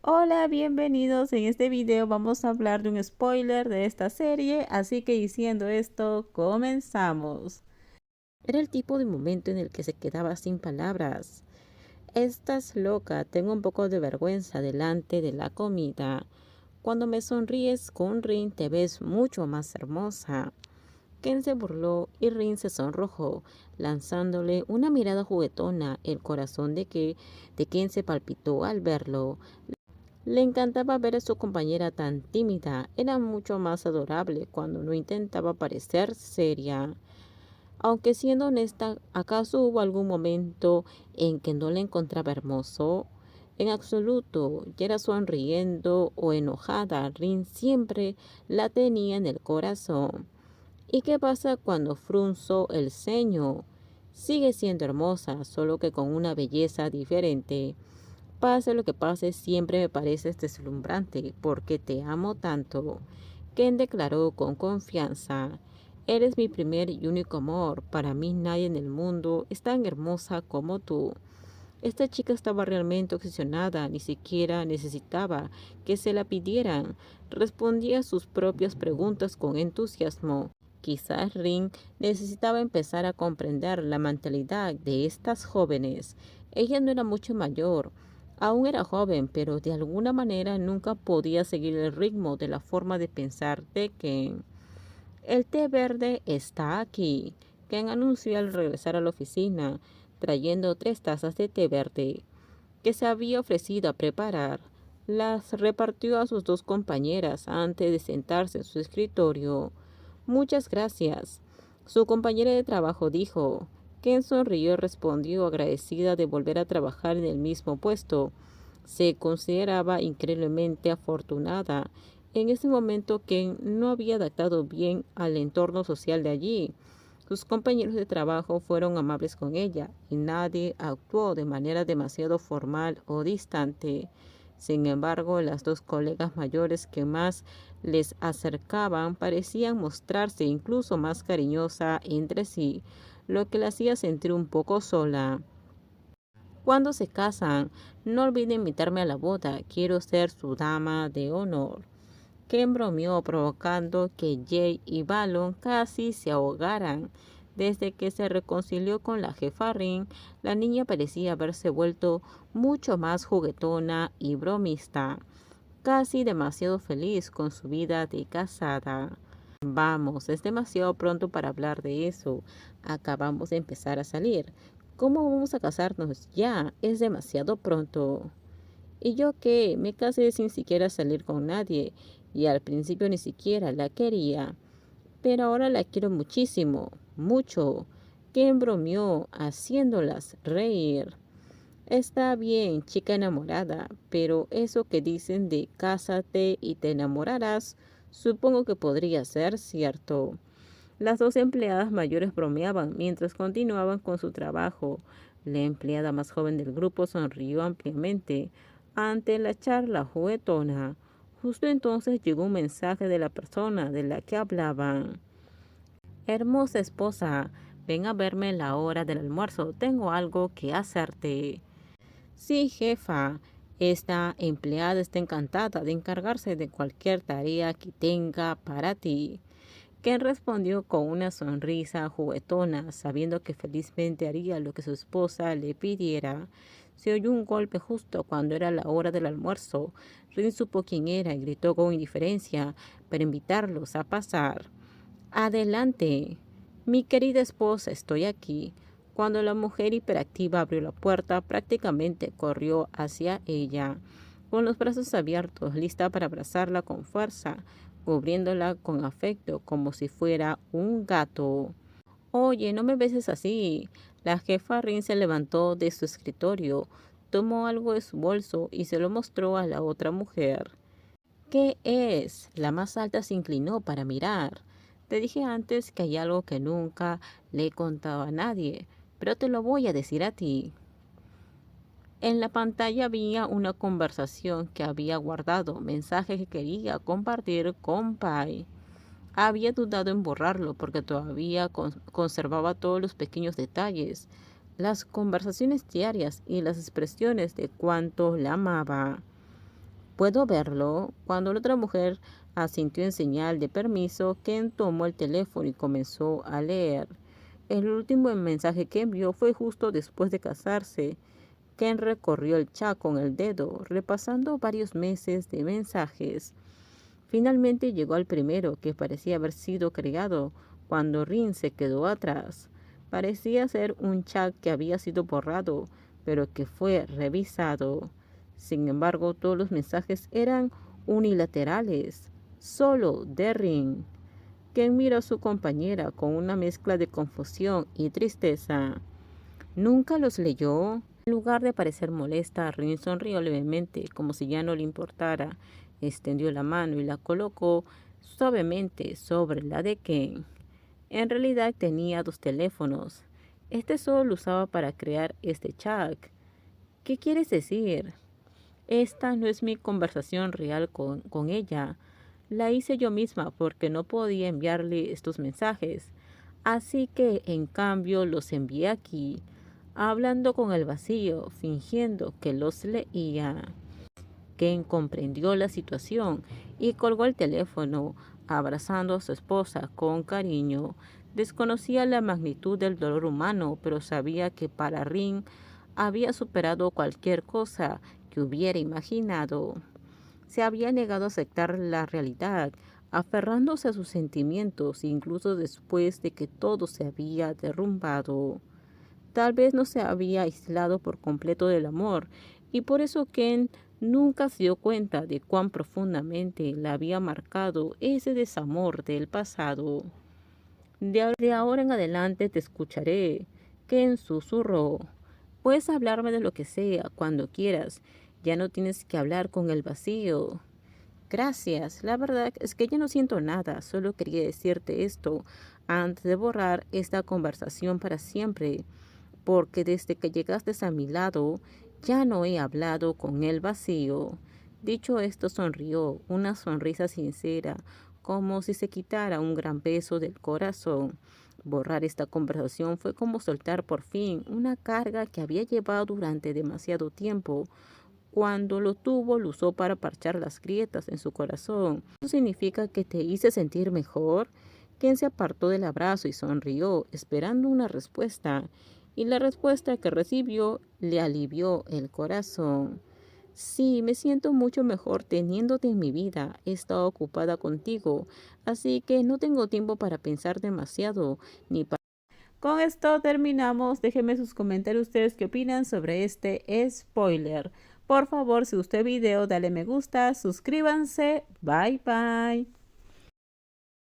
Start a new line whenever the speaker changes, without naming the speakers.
Hola, bienvenidos. En este video vamos a hablar de un spoiler de esta serie, así que diciendo esto, comenzamos. Era el tipo de momento en el que se quedaba sin palabras. Estás loca, tengo un poco de vergüenza delante de la comida. Cuando me sonríes con Rin te ves mucho más hermosa. Ken se burló y Rin se sonrojó, lanzándole una mirada juguetona. El corazón de Ken se palpitó al verlo. Le encantaba ver a su compañera tan tímida, era mucho más adorable cuando no intentaba parecer seria. Aunque siendo honesta, ¿acaso hubo algún momento en que no le encontraba hermoso? En absoluto, ya era sonriendo o enojada, Rin siempre la tenía en el corazón. ¿Y qué pasa cuando frunzo el ceño? Sigue siendo hermosa, solo que con una belleza diferente. Pase lo que pase, siempre me pareces deslumbrante porque te amo tanto. Ken declaró con confianza. Eres mi primer y único amor. Para mí nadie en el mundo es tan hermosa como tú. Esta chica estaba realmente obsesionada, ni siquiera necesitaba que se la pidieran. Respondía a sus propias preguntas con entusiasmo. Quizás Ring necesitaba empezar a comprender la mentalidad de estas jóvenes. Ella no era mucho mayor. Aún era joven, pero de alguna manera nunca podía seguir el ritmo de la forma de pensar de Ken. El té verde está aquí. Ken anunció al regresar a la oficina, trayendo 3 tazas de té verde que se había ofrecido a preparar. Las repartió a sus dos compañeras antes de sentarse en su escritorio. Muchas gracias. Su compañera de trabajo dijo. Ken sonrió y respondió agradecida de volver a trabajar en el mismo puesto. Se consideraba increíblemente afortunada. En ese momento Ken no había adaptado bien al entorno social de allí. Sus compañeros de trabajo fueron amables con ella y nadie actuó de manera demasiado formal o distante. Sin embargo, las dos colegas mayores que más les acercaban parecían mostrarse incluso más cariñosa entre sí, lo que la hacía sentir un poco sola. Cuando se casan, no olviden invitarme a la boda, quiero ser su dama de honor. Ken bromeó provocando que Jay y Balon casi se ahogaran. Desde que se reconcilió con la jefa Rin, la niña parecía haberse vuelto mucho más juguetona y bromista, casi demasiado feliz con su vida de casada. Vamos, es demasiado pronto para hablar de eso. Acabamos de empezar a salir. ¿Cómo vamos a casarnos? Ya, es demasiado pronto. ¿Y yo qué? Me casé sin siquiera salir con nadie y al principio ni siquiera la quería. Pero ahora la quiero muchísimo, mucho. Ken bromeó haciéndolas reír. Está bien, chica enamorada, pero eso que dicen de cásate y te enamorarás, supongo que podría ser cierto. Las dos empleadas mayores bromeaban mientras continuaban con su trabajo. La empleada más joven del grupo sonrió ampliamente ante la charla juguetona. Justo entonces llegó un mensaje de la persona de la que hablaban. Hermosa esposa, ven a verme en la hora del almuerzo. Tengo algo que hacerte. Sí, jefa. Esta empleada está encantada de encargarse de cualquier tarea que tenga para ti. Ken respondió con una sonrisa juguetona, sabiendo que felizmente haría lo que su esposa le pidiera. Se oyó un golpe justo cuando era la hora del almuerzo. Rin supo quién era y gritó con indiferencia para invitarlos a pasar. Adelante. Mi querida esposa, estoy aquí. Cuando la mujer hiperactiva abrió la puerta, prácticamente corrió hacia ella, con los brazos abiertos, lista para abrazarla con fuerza, cubriéndola con afecto como si fuera un gato. Oye, no me beses así. La jefa Rin se levantó de su escritorio, tomó algo de su bolso y se lo mostró a la otra mujer. ¿Qué es? La más alta se inclinó para mirar. Te dije antes que hay algo que nunca le he contado a nadie, pero te lo voy a decir a ti. En la pantalla había una conversación que había guardado, mensaje que quería compartir con Pai. Había dudado en borrarlo porque todavía conservaba todos los pequeños detalles, las conversaciones diarias y las expresiones de cuánto la amaba. ¿Puedo verlo? Cuando la otra mujer asintió en señal de permiso, Ken tomó el teléfono y comenzó a leer. El último mensaje que envió fue justo después de casarse. Ken recorrió el chat con el dedo, repasando varios meses de mensajes. Finalmente llegó al primero, que parecía haber sido creado cuando Rin se quedó atrás. Parecía ser un chat que había sido borrado, pero que fue revisado. Sin embargo, todos los mensajes eran unilaterales, solo de Rin. Ken miró a su compañera con una mezcla de confusión y tristeza. ¿Nunca los leyó? En lugar de parecer molesta, Rin sonrió levemente, como si ya no le importara. Extendió la mano y la colocó suavemente sobre la de Ken. En realidad tenía dos teléfonos. Este solo lo usaba para crear este chat. ¿Qué quieres decir? Esta no es mi conversación real con ella. La hice yo misma porque no podía enviarle estos mensajes. Así que en cambio los envié aquí, hablando con el vacío, fingiendo que los leía. Ken comprendió la situación y colgó el teléfono, abrazando a su esposa con cariño. Desconocía la magnitud del dolor humano, pero sabía que para Rin había superado cualquier cosa que hubiera imaginado. Se había negado a aceptar la realidad, aferrándose a sus sentimientos incluso después de que todo se había derrumbado. Tal vez no se había aislado por completo del amor, y por eso Ken nunca se dio cuenta de cuán profundamente la había marcado ese desamor del pasado. De ahora en adelante te escucharé, Ken susurró. Puedes hablarme de lo que sea, cuando quieras. Ya no tienes que hablar con el vacío. Gracias, la verdad es que ya no siento nada, solo quería decirte esto antes de borrar esta conversación para siempre, porque desde que llegaste a mi lado ya no he hablado con el vacío. Dicho esto, sonrió, una sonrisa sincera, como si se quitara un gran peso del corazón. Borrar esta conversación fue como soltar por fin una carga que había llevado durante demasiado tiempo. Cuando lo tuvo, lo usó para parchar las grietas en su corazón. ¿Eso significa que te hice sentir mejor? Ken se apartó del abrazo y sonrió, esperando una respuesta. Y la respuesta que recibió le alivió el corazón. Sí, me siento mucho mejor teniéndote en mi vida. He estado ocupada contigo, así que no tengo tiempo para pensar demasiado ni para... Con esto terminamos. Déjenme sus comentarios ustedes qué opinan sobre este spoiler. Por favor, si gustó el video, dale me gusta, suscríbanse. Bye bye.